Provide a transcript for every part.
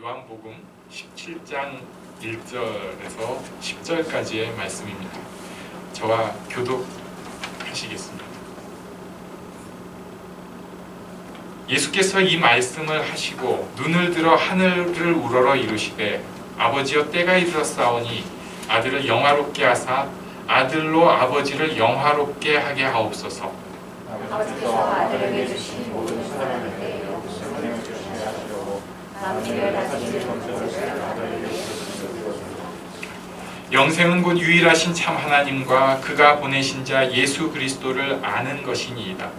요한복음 17장 1절에서 10절까지의 말씀입니다. 저와 교독하시겠습니다. 예수께서 이 말씀을 하시고 눈을 들어 하늘을 우러러 이르시되 아버지여 때가 이르렀사오니 아들을 영화롭게 하사 아들로 아버지를 영화롭게 하게 하옵소서. 아버지께서 아들에게 주신 모든 사랑을 영생을 주시게 하시고 만민을 다스리는 권세를 아들에게 주시옵소서. 영생은 곧 유일하신 참 하나님과 그가 보내신 자 예수 그리스도를 아는 것이니이다.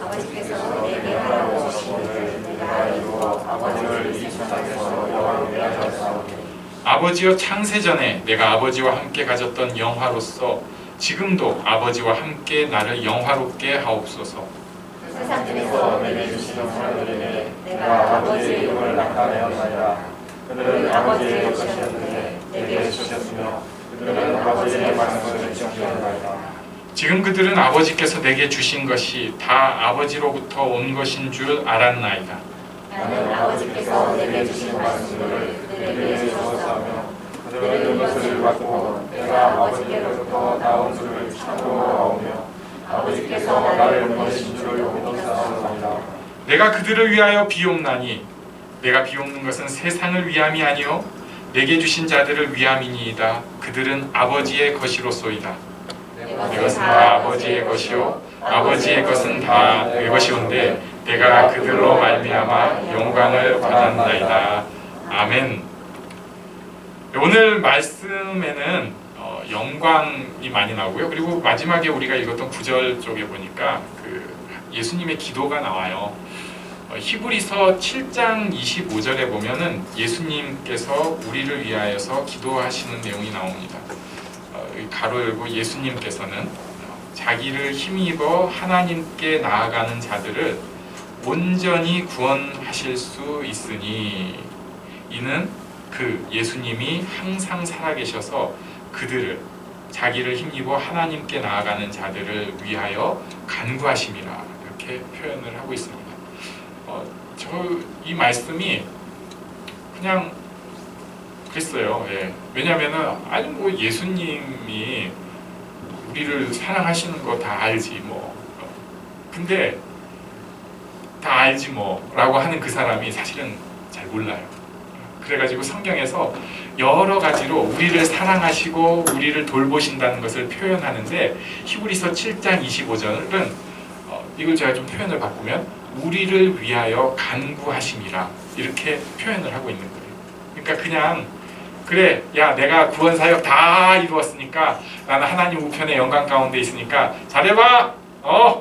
아버지께서 내게 하라고 하신 것을 내가 이루어 아버지를 이 세상에서 영화롭게 하셨사오니 아버지여 창세전에 내가 아버지와 함께 가졌던 영화로서 지금도 아버지와 함께 나를 영화롭게 하옵소서. 세상에서 내게 주신 사람들에게 내가 아버지의 이름을 나타내었나이다. 그들은 아버지의 것이었는데 내게 주셨으며 그들은 아버지의 말씀을 지켰나이다. 지금 그들은 아버지께서 내게 주신 것이 다 아버지로부터 온 것인 줄 알았나이다. 나는 아버지께서 내게 주신 말씀을 그들에게 주셨사오며 그들은 이것을 받고 내가 아버지께로부터 나온 줄을 참고 아오며 아버지께서 나를 보내신 줄을 믿었사옵나이다. 내가 그들을 위하여 비옵나니 내가 비옵는 것은 세상을 위함이 아니요 내게 주신 자들을 위함이니이다. 그들은 아버지의 것이로소이다. 내 것은 다 아버지의 것이요 아버지의 것은 다 내 것이온데 내가 그들로 말미암아 영광을 받았나이다. 아멘. 오늘 말씀에는 영광이 많이 나오고요. 그리고 마지막에 우리가 읽었던 9절 쪽에 보니까 그 예수님의 기도가 나와요. 히브리서 7장 25절에 보면은 예수님께서 우리를 위하여서 기도하시는 내용이 나옵니다. 가로 열고 예수님께서는 자기를 힘입어 하나님께 나아가는 자들을 온전히 구원하실 수 있으니 이는 그 예수님이 항상 살아계셔서 그들을 자기를 힘입어 하나님께 나아가는 자들을 위하여 간구하심이라 이렇게 표현을 하고 있습니다. 이 말씀이 그냥 그랬어요. 예. 왜냐하면은 아니 뭐 예수님이 우리를 사랑하시는 거 다 알지 뭐. 근데 다 알지 뭐라고 하는 그 사람이 사실은 잘 몰라요. 그래가지고 성경에서 여러 가지로 우리를 사랑하시고 우리를 돌보신다는 것을 표현하는데 히브리서 7장 25절은 이걸 제가 좀 표현을 바꾸면 우리를 위하여 간구하심이라 이렇게 표현을 하고 있는 거예요. 그러니까 그냥 그래 야 내가 구원 사역 다 이루었으니까 나는 하나님 우편의 영광 가운데 있으니까 잘해봐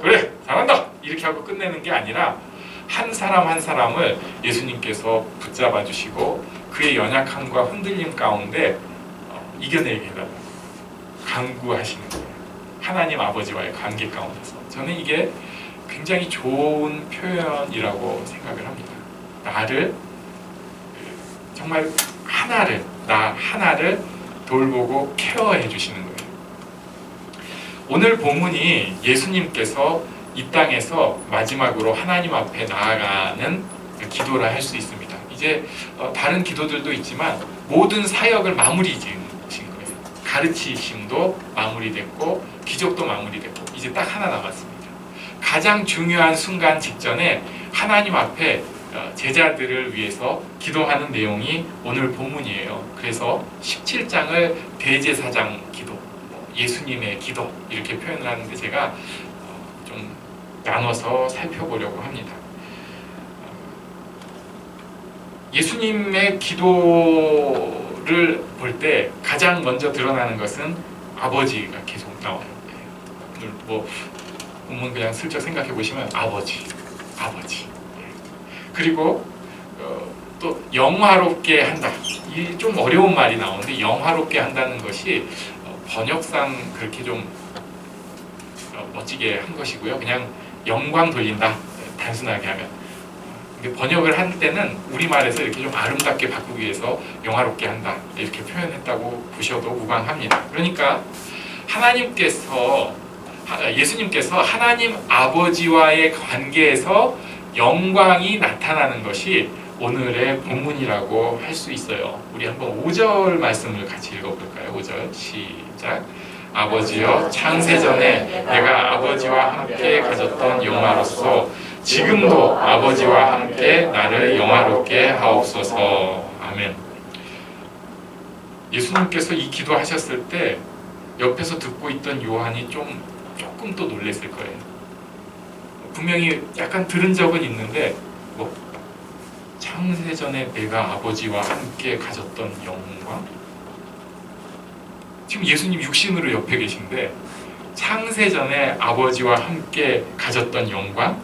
그래 잘한다 이렇게 하고 끝내는 게 아니라 한 사람 한 사람을 예수님께서 붙잡아 주시고 그의 연약함과 흔들림 가운데 이겨내게 해달라고 간구하시는 거예요. 하나님 아버지와의 관계 가운데서 저는 이게 굉장히 좋은 표현이라고 생각을 합니다. 나를 정말 나 하나를 돌보고 케어해 주시는 거예요. 오늘 본문이 예수님께서 이 땅에서 마지막으로 하나님 앞에 나아가는 기도라 할 수 있습니다. 이제 다른 기도들도 있지만 모든 사역을 마무리 지은 거예요. 가르치심도 마무리됐고 기적도 마무리됐고 이제 딱 하나 남았습니다. 가장 중요한 순간 직전에 하나님 앞에 제자들을 위해서 기도하는 내용이 오늘 본문이에요. 그래서 17장을 대제사장 기도, 예수님의 기도 이렇게 표현을 하는데 제가 좀 나눠서 살펴보려고 합니다. 예수님의 기도를 볼 때 가장 먼저 드러나는 것은 아버지가 계속 나와요. 오늘 뭐 본문 그냥 슬쩍 생각해 보시면 아버지. 그리고 또 영화롭게 한다. 이 좀 어려운 말이 나오는데 영화롭게 한다는 것이 번역상 그렇게 좀 멋지게 한 것이고요. 그냥 영광 돌린다. 단순하게 하면. 근데 번역을 할 때는 우리말에서 이렇게 좀 아름답게 바꾸기 위해서 영화롭게 한다. 이렇게 표현했다고 보셔도 무방합니다. 그러니까 예수님께서 하나님 아버지와의 관계에서 영광이 나타나는 것이 오늘의 본문이라고 할 수 있어요. 우리 한번 5절 말씀을 같이 읽어볼까요? 5절 시작. 아버지여 창세전에 내가 아버지와 함께 가졌던 영화로서 지금도 아버지와 함께 나를 영화롭게 하옵소서. 아멘. 예수님께서 이 기도하셨을 때 옆에서 듣고 있던 요한이 조금 또 놀랬을 거예요. 분명히 약간 들은 적은 있는데 뭐 창세전에 내가 아버지와 함께 가졌던 영광? 지금 예수님 육신으로 옆에 계신데 창세전에 아버지와 함께 가졌던 영광?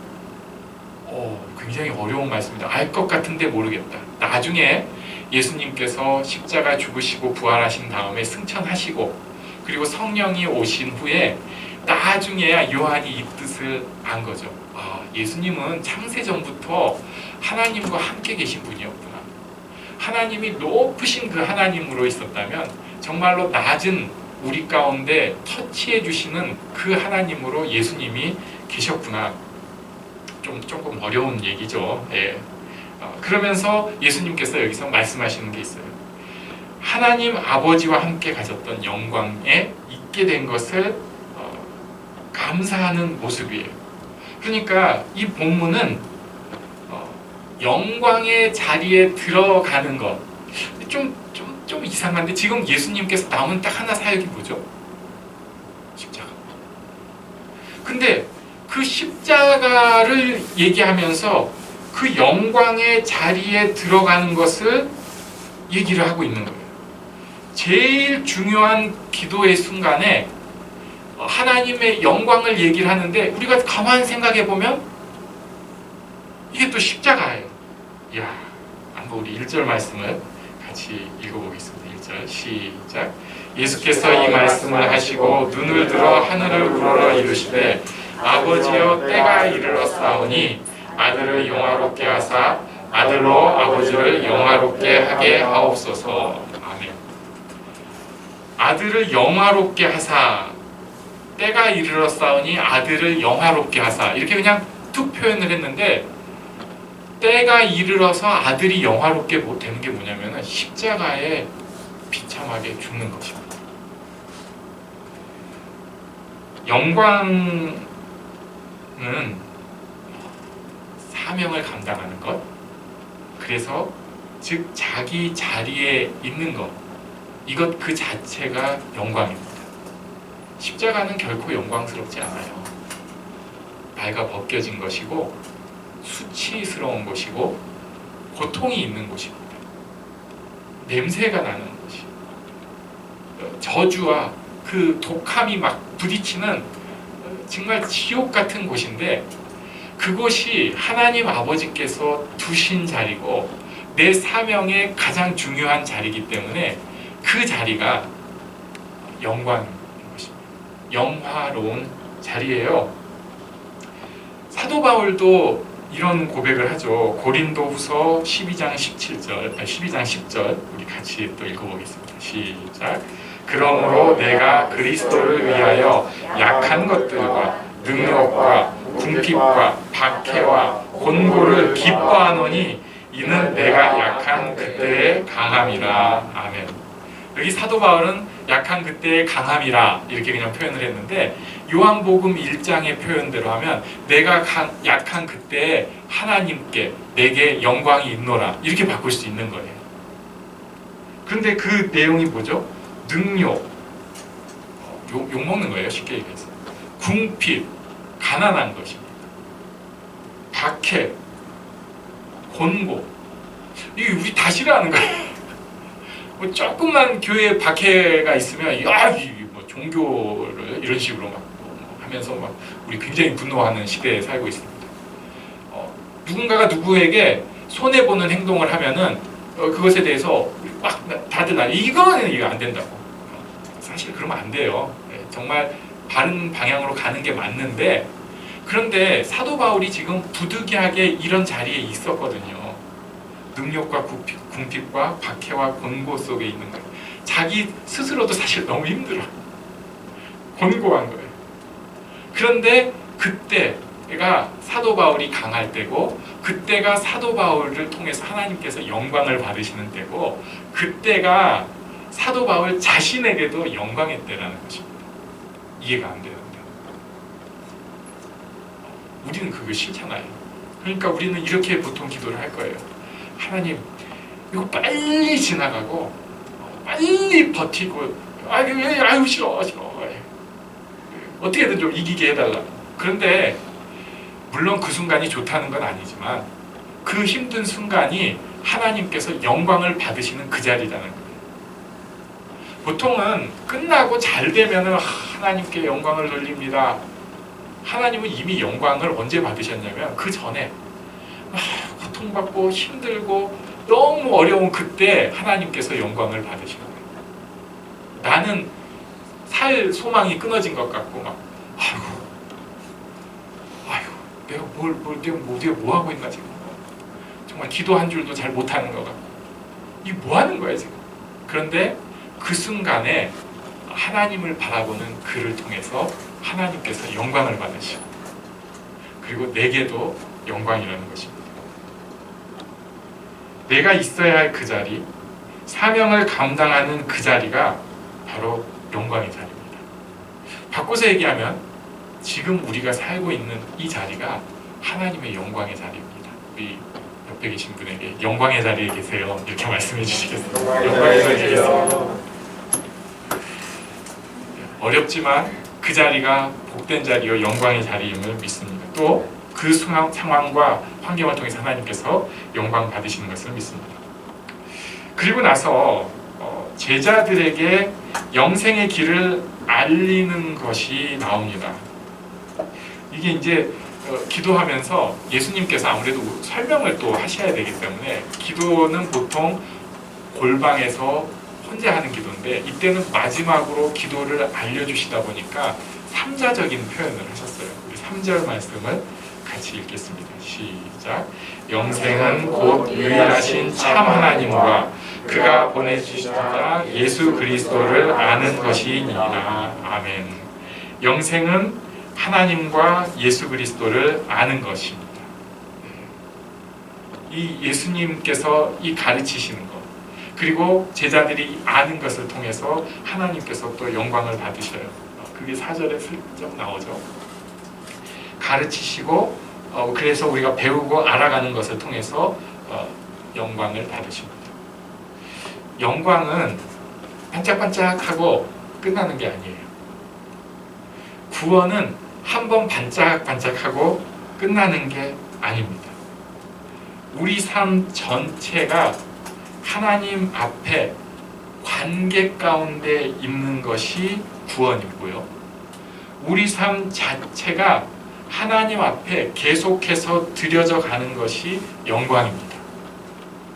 굉장히 어려운 말씀입니다. 알 것 같은데 모르겠다. 나중에 예수님께서 십자가 죽으시고 부활하신 다음에 승천하시고 그리고 성령이 오신 후에 나중에야 요한이 이 뜻을 안 거죠. 예수님은 창세전부터 하나님과 함께 계신 분이었구나. 하나님이 높으신 그 하나님으로 있었다면 정말로 낮은 우리 가운데 터치해 주시는 그 하나님으로 예수님이 계셨구나. 조금 어려운 얘기죠. 예. 그러면서 예수님께서 여기서 말씀하시는 게 있어요. 하나님 아버지와 함께 가졌던 영광에 있게 된 것을 감사하는 모습이에요. 그러니까 이 본문은 영광의 자리에 들어가는 것 좀 이상한데 지금 예수님께서 남은 딱 하나 사역이 뭐죠? 십자가. 근데 그 십자가를 얘기하면서 그 영광의 자리에 들어가는 것을 얘기를 하고 있는 거예요. 제일 중요한 기도의 순간에 하나님의 영광을 얘기를 하는데 우리가 가만 생각해 보면 이게 또 십자가예요. 이야, 한번 우리 1절 말씀을 같이 읽어보겠습니다. 1절 시작. 예수께서 이 말씀을 하시고 눈을 들어 하늘을 우러러 이르시되 아버지여 때가 이르렀사오니 아들을 영화롭게 하사 아들로 아버지를 영화롭게 하게 하옵소서. 아멘. 아들을 영화롭게 하사 때가 이르렀사오니 아들을 영화롭게 하사 이렇게 그냥 툭 표현을 했는데 때가 이르러서 아들이 영화롭게 되는 게 뭐냐면 십자가에 비참하게 죽는 것입니다. 영광은 사명을 감당하는 것, 그래서 즉 자기 자리에 있는 것, 이것 그 자체가 영광입니다. 십자가는 결코 영광스럽지 않아요. 발가 벗겨진 것이고 수치스러운 것이고 고통이 있는 곳입니다. 냄새가 나는 곳이, 저주와 그 독함이 막 부딪히는 정말 지옥 같은 곳인데 그곳이 하나님 아버지께서 두신 자리고 내 사명의 가장 중요한 자리이기 때문에 그 자리가 영광인 것입니다. 영화로운 자리예요. 사도 바울도 이런 고백을 하죠. 고린도후서 12장 10절 우리 같이 또 읽어보겠습니다. 시작. 그러므로 내가 그리스도를 위하여 약한 것들과 능력과 궁핍과 박해와 곤고를 기뻐하노니 이는 내가 약한 그때의 강함이라. 아멘. 여기 사도 바울은 약한 그때의 강함이라 이렇게 그냥 표현을 했는데 요한복음 1장의 표현대로 하면 내가 약한 그때에 하나님께 내게 영광이 있노라 이렇게 바꿀 수 있는 거예요. 그런데 그 내용이 뭐죠? 능욕, 욕먹는 거예요. 쉽게 얘기해서. 궁핍, 가난한 것입니다. 박해, 곤고, 이게 우리 다 싫어하는 거예요. 뭐 조금만 교회에 박해가 있으면 뭐 종교를 이런 식으로 막 하면서 막 우리 굉장히 분노하는 시대에 살고 있습니다. 누군가가 누구에게 손해 보는 행동을 하면은 그것에 대해서 막 다들 이거는 이거 안 된다고. 사실 그러면 안 돼요. 정말 바른 방향으로 가는 게 맞는데 그런데 사도 바울이 지금 부득이하게 이런 자리에 있었거든요. 능력과 궁핍과 박해와 곤고 속에 있는 거예요. 자기 스스로도 사실 너무 힘들어. 곤고한 거예요. 그런데 그때가 사도 바울이 강할 때고 그때가 사도 바울을 통해서 하나님께서 영광을 받으시는 때고, 그때가 사도 바울 자신에게도 영광의 때라는 것입니다. 이해가 안 되는데 우리는 그걸 싫잖아요. 그러니까 우리는 이렇게 보통 기도를 할 거예요. 하나님, 이거 빨리 지나가고 빨리 버티고, 아유 싫어 어떻게든 좀 이기게 해달라. 그런데 물론 그 순간이 좋다는 건 아니지만 그 힘든 순간이 하나님께서 영광을 받으시는 그 자리라는 거예요. 보통은 끝나고 잘 되면은 하나님께 영광을 돌립니다. 하나님은 이미 영광을 언제 받으셨냐면 그 전에 고통받고 힘들고 너무 어려운 그때 하나님께서 영광을 받으시는 거예요. 나는 살 소망이 끊어진 것 같고 막 아이고 내가 뭐 하고 있나 지금, 정말 기도 한 줄도 잘 못하는 것 같고, 이 뭐 하는 거야 지금. 그런데 그 순간에 하나님을 바라보는 그를 통해서 하나님께서 영광을 받으시고, 그리고 내게도 영광이라는 것입니다. 내가 있어야 할 그 자리, 사명을 감당하는 그 자리가 바로 영광의 자리입니다. 바꿔서 얘기하면 지금 우리가 살고 있는 이 자리가 하나님의 영광의 자리입니다. 우리 옆에 계신 분에게 영광의 자리에 계세요 이렇게 말씀해 주시겠어요? 영광의 자리에 계세요. 어렵지만 그 자리가 복된 자리요 영광의 자리임을 믿습니다. 또 그 상황과 환경을 통해서 하나님께서 영광 받으시는 것을 믿습니다. 그리고 나서 제자들에게 영생의 길을 알리는 것이 나옵니다. 이게 이제 기도하면서 예수님께서 아무래도 설명을 또 하셔야 되기 때문에, 기도는 보통 골방에서 혼자 하는 기도인데 이때는 마지막으로 기도를 알려주시다 보니까 3자적인 표현을 하셨어요. 우리 3절 말씀을 같이 읽겠습니다. 시작. 영생은 곧 유일하신 참 하나님과 그가 보내주셨다 예수 그리스도를 아는 것이니라. 아멘. 영생은 하나님과 예수 그리스도를 아는 것입니다. 이 예수님께서 이 가르치시는 것, 그리고 제자들이 아는 것을 통해서 하나님께서 또 영광을 받으셔요. 그게 4절에 슬쩍 나오죠. 가르치시고 그래서 우리가 배우고 알아가는 것을 통해서 영광을 받으십니다. 영광은 반짝반짝하고 끝나는 게 아니에요. 구원은 한번 반짝반짝하고 끝나는 게 아닙니다. 우리 삶 전체가 하나님 앞에 관계 가운데 있는 것이 구원이고요. 우리 삶 자체가 하나님 앞에 계속해서 드려져 가는 것이 영광입니다.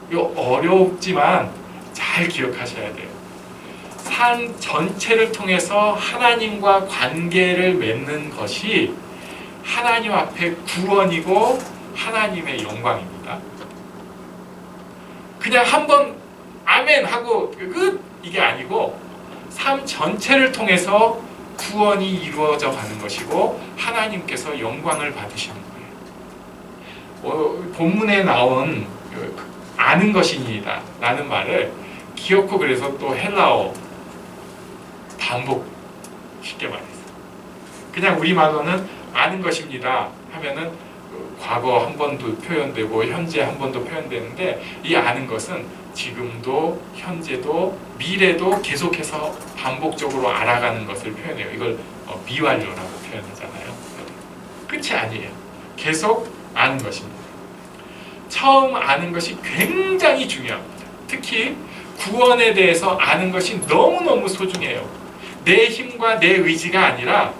이거 어렵지만 잘 기억하셔야 돼요. 삶 전체를 통해서 하나님과 관계를 맺는 것이 하나님 앞에 구원이고 하나님의 영광입니다. 그냥 한번 아멘 하고 끝 이게 아니고 삶 전체를 통해서 구원이 이루어져 가는 것이고 하나님께서 영광을 받으시는 거예요. 본문에 나온 아는 것이니이다 라는 말을 기어코 그래서 또 헬라어 반복, 쉽게 말해서 그냥 우리말로는 아는 것입니다 하면은 과거 한 번도 표현되고 현재 한 번도 표현되는데, 이 아는 것은 지금도 현재도 미래도 계속해서 반복적으로 알아가는 것을 표현해요. 이걸 미완료라고 표현하잖아요. 끝이 아니에요. 계속 아는 것입니다. 처음 아는 것이 굉장히 중요합니다. 특히 구원에 대해서 아는 것이 너무너무 소중해요. 내 힘과 내 의지가 아니라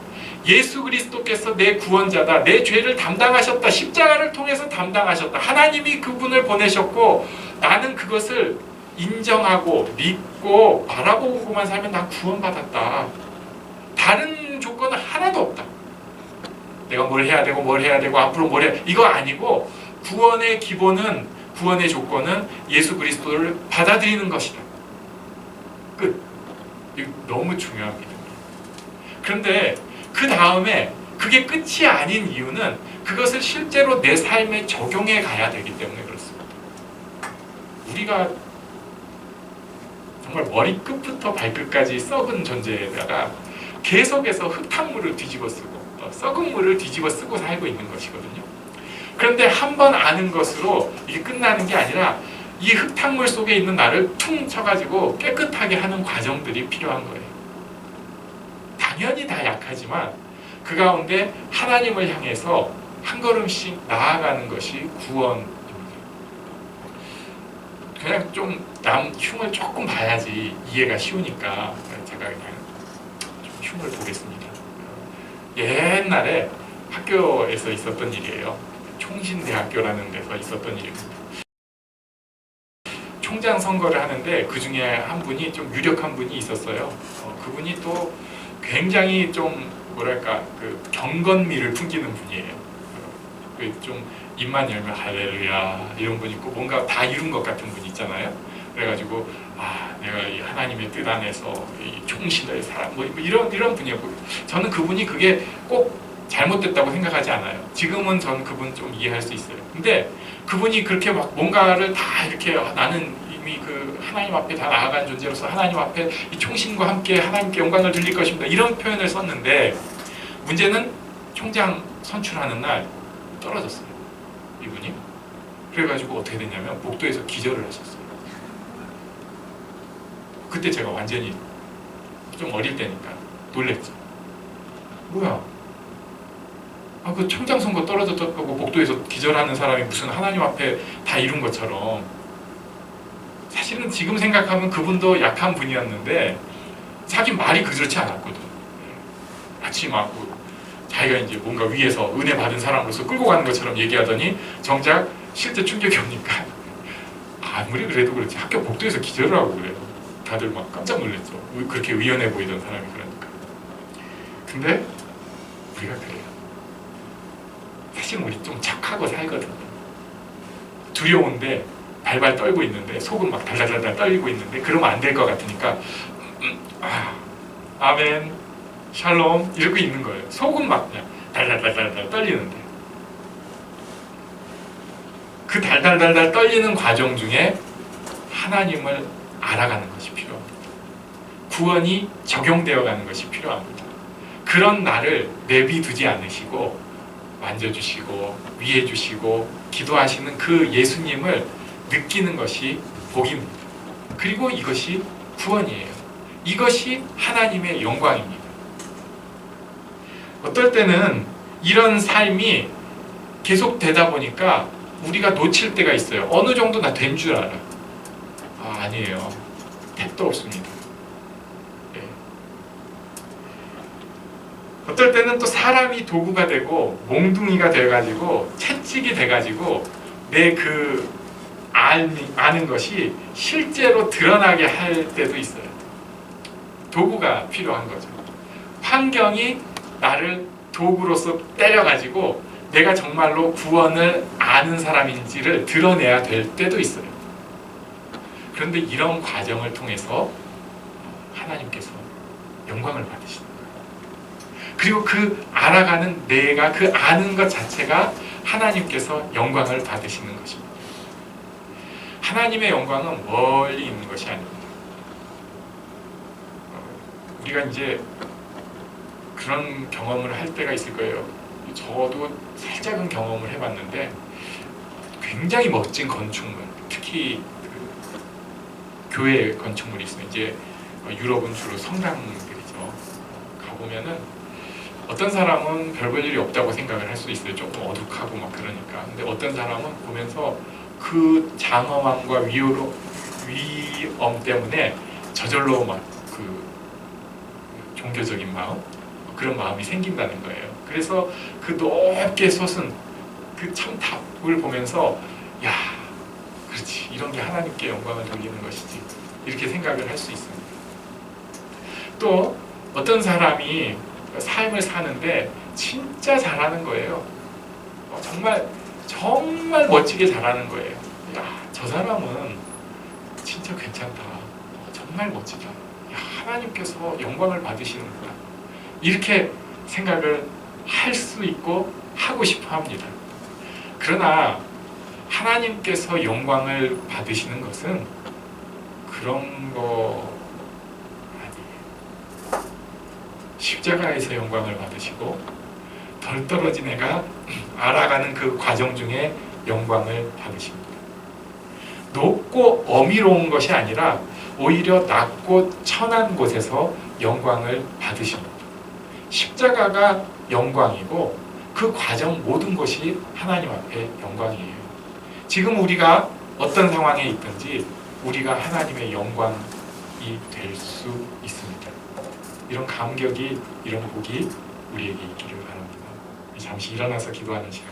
예수 그리스도께서 내 구원자다, 내 죄를 담당하셨다, 십자가를 통해서 담당하셨다, 하나님이 그분을 보내셨고 나는 그것을 인정하고 믿고 바라보고만 살면 난 구원받았다. 다른 조건은 하나도 없다. 내가 뭘 해야 되고 뭘 해야 되고 앞으로 뭘 해야, 이거 아니고 구원의 기본은, 구원의 조건은 예수 그리스도를 받아들이는 것이다. 끝. 이거 너무 중요합니다. 그런데 그 다음에 그게 끝이 아닌 이유는 그것을 실제로 내 삶에 적용해 가야 되기 때문에 그렇습니다. 우리가 정말 머리끝부터 발끝까지 썩은 존재에다가 계속해서 흙탕물을 뒤집어 쓰고 썩은 물을 뒤집어 쓰고 살고 있는 것이거든요. 그런데 한 번 아는 것으로 이게 끝나는 게 아니라 이 흙탕물 속에 있는 나를 퉁 쳐가지고 깨끗하게 하는 과정들이 필요한 거예요. 당연히 다 약하지만 그 가운데 하나님을 향해서 한 걸음씩 나아가는 것이 구원입니다. 그냥 좀 남 흉을 조금 봐야지 이해가 쉬우니까 제가 그냥 좀 흉을 보겠습니다. 옛날에 학교에서 있었던 일이에요. 총신대학교라는 데서 있었던 일입니다. 총장 선거를 하는데 그 중에 한 분이 좀 유력한 분이 있었어요. 그분이 또 굉장히 좀 뭐랄까 그 경건미를 풍기는 분이에요. 좀 입만 열면 할렐루야 이런 분 있고 뭔가 다 이룬 것 같은 분 있잖아요. 그래가지고 내가 이 하나님의 뜻 안에서 이 총신의 사람 뭐 이런 분이었고 저는 그분이 그게 꼭 잘못됐다고 생각하지 않아요. 지금은 저는 그분 좀 이해할 수 있어요. 근데 그분이 그렇게 막 뭔가를 다 이렇게 나는 이미 그 하나님 앞에 다 나아간 존재로서 하나님 앞에 이 총신과 함께 하나님께 영광을 드릴 것입니다. 이런 표현을 썼는데 문제는 총장 선출하는 날 떨어졌어요. 이분이. 그래가지고 어떻게 됐냐면 복도에서 기절을 하셨어요. 그때 제가 완전히 좀 어릴 때니까 놀랬죠. 뭐야? 그 총장 선거 떨어졌다고 복도에서 기절하는 사람이 무슨 하나님 앞에 다 이룬 것처럼. 사실은 지금 생각하면 그분도 약한 분이었는데 자기 말이 그렇지 않았거든. 마치 막 자기가 이제 뭔가 위에서 은혜 받은 사람으로서 끌고 가는 것처럼 얘기하더니 정작 실제 충격이 오니까 아무리 그래도 그렇지 학교 복도에서 기절을 하고 그래요. 다들 막 깜짝 놀랐죠. 그렇게 의연해 보이던 사람이 그러니까. 근데 우리가 그래요. 사실은 우리 좀 착하고 살거든요. 두려운데 발발 떨고 있는데 속은 막 달달달달 떨리고 있는데 그러면 안 될 것 같으니까 아멘 샬롬 이러고 있는 거예요. 속은 막 그냥 달달달달 떨리는데 그 달달달달 떨리는 과정 중에 하나님을 알아가는 것이 필요합니다. 구원이 적용되어 가는 것이 필요합니다. 그런 나를 내비두지 않으시고 만져주시고 위해주시고 기도하시는 그 예수님을 느끼는 것이 복입니다. 그리고 이것이 구원이에요. 이것이 하나님의 영광입니다. 어떨 때는 이런 삶이 계속 되다 보니까 우리가 놓칠 때가 있어요. 어느 정도 나 된 줄 알아. 아니에요. 택도 없습니다. 네. 어떨 때는 또 사람이 도구가 되고 몽둥이가 돼가지고 채찍이 돼가지고 내 그 아는 것이 실제로 드러나게 할 때도 있어요. 도구가 필요한 거죠. 환경이 나를 도구로서 때려가지고 내가 정말로 구원을 아는 사람인지를 드러내야 될 때도 있어요. 그런데 이런 과정을 통해서 하나님께서 영광을 받으시는 거예요. 그리고 그 알아가는 내가 그 아는 것 자체가 하나님께서 영광을 받으시는 것입니다. 하나님의 영광은 멀리 있는 것이 아닙니다. 우리가 이제 그런 경험을 할 때가 있을 거예요. 저도 살짝은 경험을 해봤는데 굉장히 멋진 건축물, 특히 교회 건축물이 있어요. 이제 유럽은 주로 성당들이죠. 가보면은 어떤 사람은 별 볼 일이 없다고 생각을 할 수 있어요. 조금 어둑하고 막 그러니까. 근데 어떤 사람은 보면서 그 장엄함과 위험 때문에 저절로 막 그 종교적인 마음, 그런 마음이 생긴다는 거예요. 그래서 그 높게 솟은 그 첨탑을 보면서 야, 그렇지, 이런 게 하나님께 영광을 돌리는 것이지, 이렇게 생각을 할 수 있습니다. 또 어떤 사람이 삶을 사는데 진짜 잘하는 거예요. 정말 멋지게 잘하는 거예요. 야, 저 사람은 진짜 괜찮다. 정말 멋지다. 야, 하나님께서 영광을 받으시는구나. 이렇게 생각을 할 수 있고 하고 싶어 합니다. 그러나 하나님께서 영광을 받으시는 것은 그런 거 아니에요. 십자가에서 영광을 받으시고 덜 떨어진 애가 알아가는 그 과정 중에 영광을 받으십니다. 높고 어미로운 것이 아니라 오히려 낮고 천한 곳에서 영광을 받으십니다. 십자가가 영광이고 그 과정 모든 것이 하나님 앞에 영광이에요. 지금 우리가 어떤 상황에 있든지 우리가 하나님의 영광이 될 수 있습니다. 이런 감격이, 이런 복이 우리에게 있기를 바랍니다. 잠시 일어나서 기도하는 시간